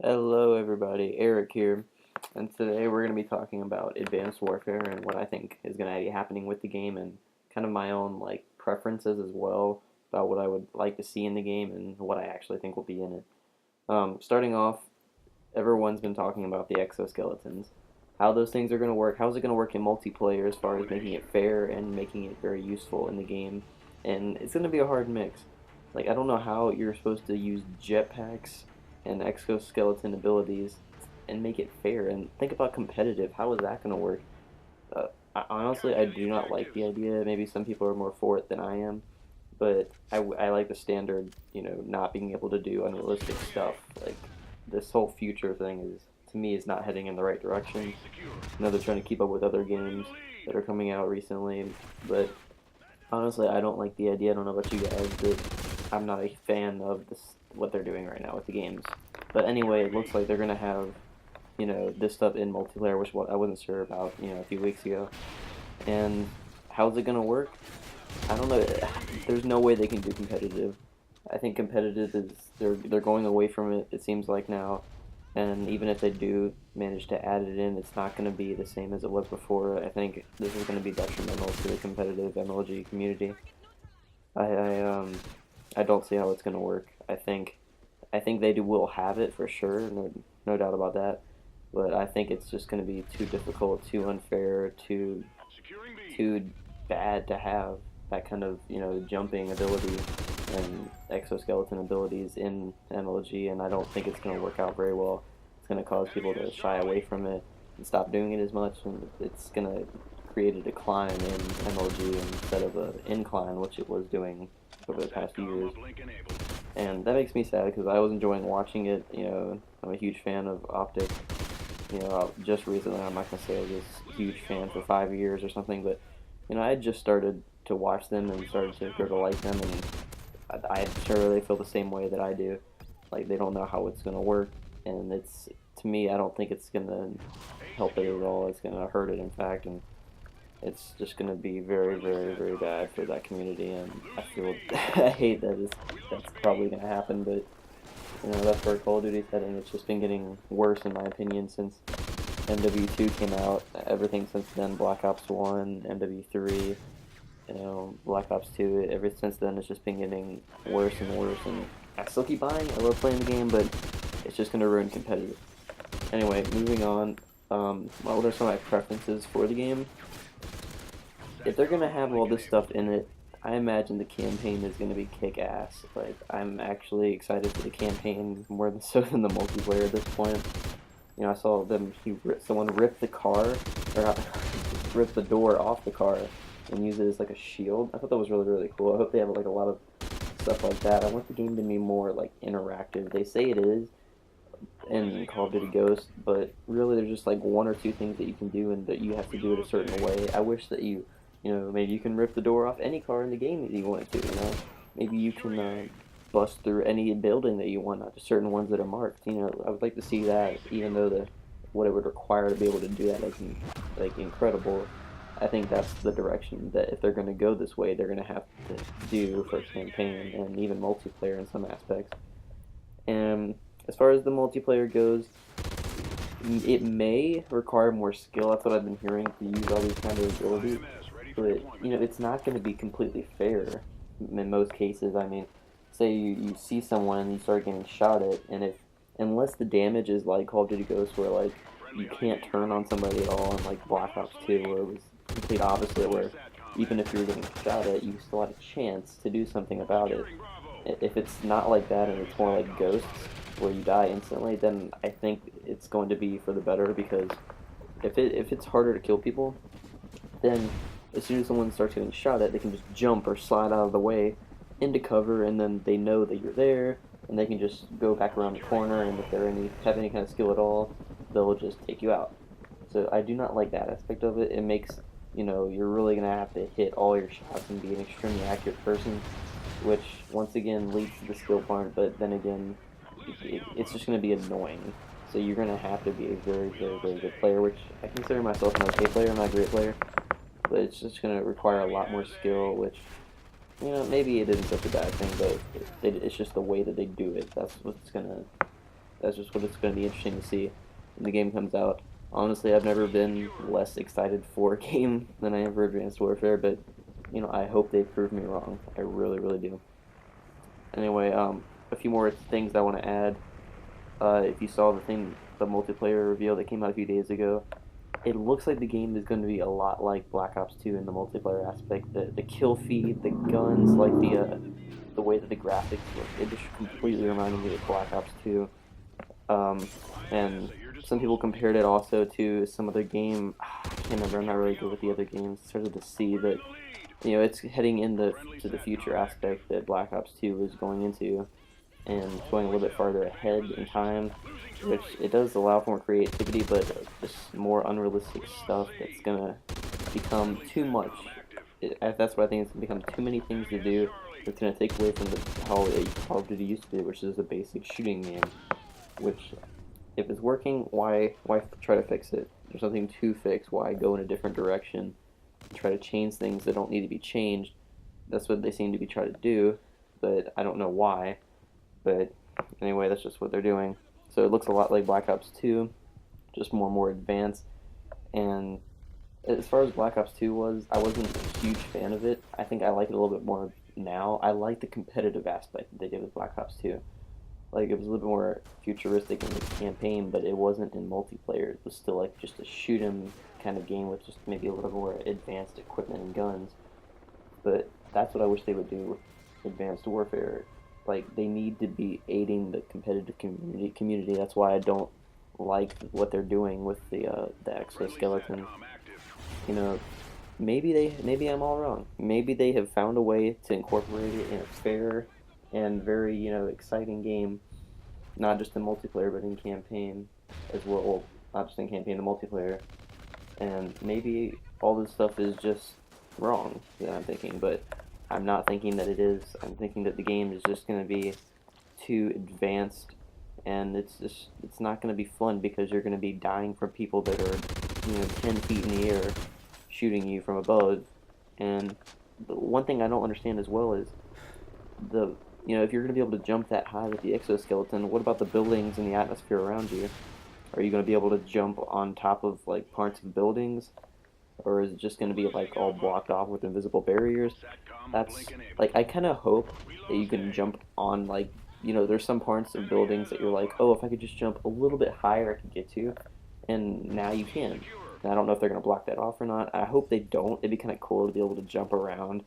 Hello, everybody. Eric here, and today we're going to be talking about Advanced Warfare and what I think is going to be happening with the game, and kind of my own preferences as well about what I would like to see in the game and what I actually think will be in it. Starting off, everyone's been talking about the exoskeletons, how those things are going to work, how is it going to work in multiplayer as far as making it fair and making it very useful in the game, and it's going to be a hard mix. I don't know how you're supposed to use jetpacks and exoskeleton abilities and make it fair. And think about competitive. How is that going to work? Honestly, I do not like the idea. Maybe some people are more for it than I am, but I like the standard, not being able to do unrealistic stuff. Like, this whole future thing to me, is not heading in the right direction. I know they're trying to keep up with other games that are coming out recently, but honestly, I don't like the idea. I don't know about you guys, but I'm not a fan of what they're doing right now with the games. But anyway, it looks like they're gonna have, this stuff in multiplayer, which what I wasn't sure about, a few weeks ago. And how's it gonna work? I don't know. There's no way they can do competitive. I think competitive is they're going away from it. It seems like now, and even if they do manage to add it in, it's not going to be the same as it was before. I think this is going to be detrimental to the competitive MLG community. I I, um I don't see how it's going to work. I think they will have it for sure, no doubt about that. But I think it's just going to be too difficult, too unfair, too bad to have that kind of jumping ability and exoskeleton abilities in MLG, and I don't think it's going to work out very well. It's going to cause people to shy away from it and stop doing it as much, and it's going to create a decline in MLG instead of an incline, which it was doing over the past few years. And that makes me sad because I was enjoying watching it. I'm a huge fan of Optic. Just recently, I'm not gonna say I was a huge fan for 5 years or something, but I had just started to watch them and started to grow to like them, and I'm sure they feel the same way that I do. Like, they don't know how it's gonna work, and to me, I don't think it's gonna help it at all. It's gonna hurt it, in fact, and it's just gonna be very, very, very bad for that community. And I feel I hate that's probably gonna happen, but that's where Call of Duty's heading. It's just been getting worse, in my opinion, since MW2 came out. Everything since then, Black Ops 1, MW3, Black Ops 2, ever since then, it's just been getting worse and worse. And I still keep buying. I love playing the game, but it's just gonna ruin competitive. Anyway, moving on. What are some of my preferences for the game? If they're gonna have all this stuff in it, I imagine the campaign is gonna be kick-ass. Like, I'm actually excited for the campaign more than so than the multiplayer at this point. I saw someone rip the car, or not, rip the door off the car and use it as like a shield. I thought that was really, really cool. I hope they have like a lot of stuff like that. I want the game to be more like interactive. They say it is in Call of Duty Ghost, but really there's just like one or two things that you can do and that you have to do it a certain way. I wish that maybe you can rip the door off any car in the game that you wanted to. Maybe you can bust through any building that you want, not just certain ones that are marked. I would like to see that, even though what it would require to be able to do that is like incredible. I think that's the direction that if they're going to go this way, they're going to have to do for campaign and even multiplayer in some aspects. And as far as the multiplayer goes, it may require more skill. That's what I've been hearing, to use all these kind of abilities. But it's not going to be completely fair in most cases. I mean, say you see someone and you start getting shot at, and if unless the damage is like Call of Duty Ghosts, where like you can't turn on somebody at all, and like Black Ops 2, where it was complete opposite, where even if you were getting shot at, you still had a chance to do something about it. If it's not like that and it's more like Ghosts, where you die instantly, then I think it's going to be for the better, because if it's harder to kill people, then as soon as someone starts getting shot at, they can just jump or slide out of the way into cover, and then they know that you're there, and they can just go back around the corner, and if they have any kind of skill at all, they'll just take you out. So I do not like that aspect of it. It makes, you're really going to have to hit all your shots and be an extremely accurate person, which once again leads to the skill part, but then again, it's just going to be annoying. So you're going to have to be a very, very, very good player, which I consider myself an okay player, not a great player, but it's just going to require a lot more skill, which, maybe it isn't such a bad thing, but it's just the way that they do it. that's just what it's going to be interesting to see when the game comes out. Honestly, I've never been less excited for a game than I am for Advanced Warfare, but I hope they prove me wrong. I really, really do. Anyway, a few more things I want to add. If you saw the multiplayer reveal that came out a few days ago, it looks like the game is going to be a lot like Black Ops 2 in the multiplayer aspect. The kill feed, the guns, like the way that the graphics look, it just completely reminded me of Black Ops 2. And some people compared it also to some other game. I can't remember. I'm not really good with the other games. It's hard to see, but it's heading into the future aspect that Black Ops 2 is going into, and going a little bit farther ahead in time, which it does allow for more creativity, but just more unrealistic stuff that's gonna become too much. That's what I think. It's gonna become too many things to do. It's gonna take away from how a Call of Duty used to be, which is a basic shooting game. Which, if it's working, why try to fix it? There's nothing to fix. Why go in a different direction and try to change things that don't need to be changed? That's what they seem to be trying to do, but I don't know why. But anyway, that's just what they're doing. So it looks a lot like Black Ops 2, just more advanced. And as far as Black Ops 2 was, I wasn't a huge fan of it. I think I like it a little bit more now. I like the competitive aspect that they did with Black Ops 2. Like, it was a little bit more futuristic in the campaign, but it wasn't in multiplayer. It was still like just a shoot 'em kind of game with just maybe a little more advanced equipment and guns. But that's what I wish they would do with Advanced Warfare. Like, they need to be aiding the competitive community. That's why I don't like what they're doing with the exoskeleton. You know, maybe I'm all wrong. Maybe they have found a way to incorporate it in a fair and very exciting game, not just in multiplayer but in campaign as well. Well, not just in campaign, the multiplayer. And maybe all this stuff is just wrong that I'm thinking, but I'm not thinking that it is. I'm thinking that the game is just going to be too advanced, and it's not going to be fun because you're going to be dying from people that are 10 feet in the air shooting you from above. And the one thing I don't understand as well is if you're going to be able to jump that high with the exoskeleton, what about the buildings and the atmosphere around you? Are you going to be able to jump on top of like parts of buildings? Or is it just going to be like all blocked off with invisible barriers? That's like, I kind of hope that you can jump on, like, there's some parts of buildings that you're like, oh, if I could just jump a little bit higher I could get to, and now you can. And I don't know if they're going to block that off or not. I hope they don't. It'd be kind of cool to be able to jump around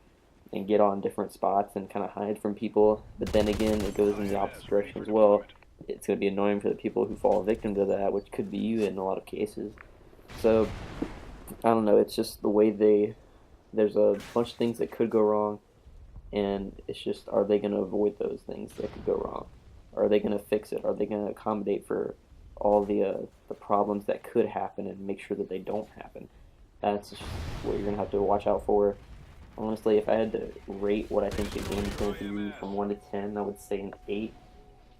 and get on different spots and kind of hide from people. But then again, it goes in the opposite direction as well. It's going to be annoying for the people who fall victim to that, which could be you in a lot of cases. So I don't know, it's just the way there's a bunch of things that could go wrong, and it's just, are they going to avoid those things that could go wrong? Are they going to fix it? Are they going to accommodate for all the problems that could happen and make sure that they don't happen? That's just what you're going to have to watch out for. Honestly, if I had to rate what I think the game is going to be from 1 to 10, I would say an 8,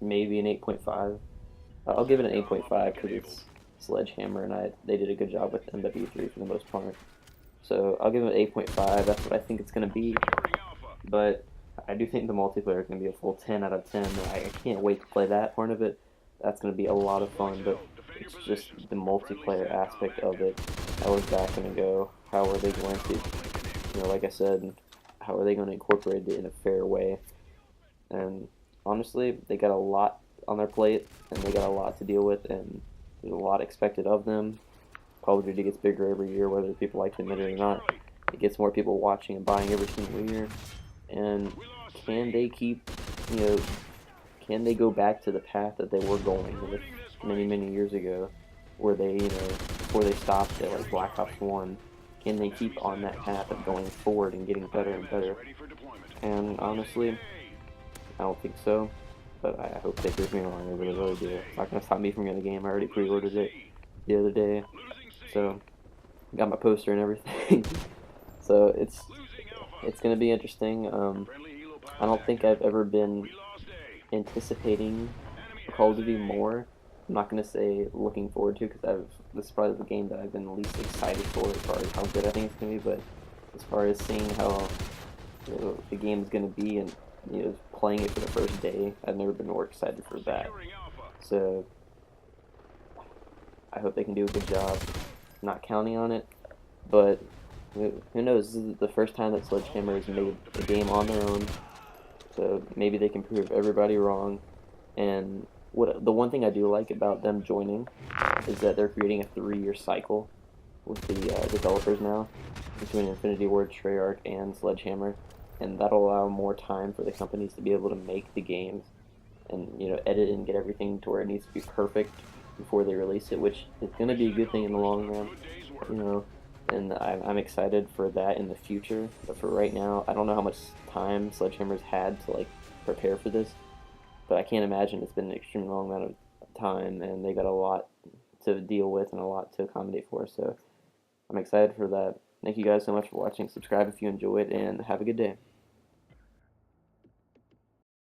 maybe an 8.5. I'll give it an 8.5 because it's Sledgehammer, and they did a good job with MW3 for the most part. So I'll give it an 8.5. That's what I think it's going to be. But I do think the multiplayer is going to be a full 10 out of 10. I can't wait to play that part of it. That's going to be a lot of fun, but it's just the multiplayer aspect of it. How is that going to go? How are they going to, like I said, how are they going to incorporate it in a fair way? And honestly, they got a lot on their plate, and they got a lot to deal with, and there's a lot expected of them. Call of Duty gets bigger every year, whether people like to admit it or not. It gets more people watching and buying every single year. And can they keep, can they go back to the path that they were going with many years ago, where they, before they stopped at like Black Ops 1? Can they keep on that path of going forward and getting better and better? And honestly, I don't think so. But I hope they prove me wrong. I really do. It's not going to stop me from getting the game. I already pre-ordered it the other day. So, got my poster and everything. So, it's going to be interesting. I don't think I've ever been anticipating Call of Duty more. I'm not going to say looking forward to, because this is probably the game that I've been least excited for as far as how good I think it's going to be. But as far as seeing how the game is going to be and playing it for the first day, I've never been more excited for that. So I hope they can do a good job. Not counting on it, but who knows? This is the first time that Sledgehammer has made a game on their own, so maybe they can prove everybody wrong. And the one thing I do like about them joining is that they're creating a 3-year cycle with the developers now between Infinity Ward, Treyarch, and Sledgehammer, and that'll allow more time for the companies to be able to make the games and edit and get everything to where it needs to be perfect before they release it, which is going to be a good thing in the long run, you know. And I'm excited for that in the future. But for right now, I don't know how much time Sledgehammer's had to like prepare for this, but I can't imagine it's been an extremely long amount of time, and they got a lot to deal with and a lot to accommodate for. So I'm excited for that. Thank you guys so much for watching. Subscribe if you enjoyed, and have a good day.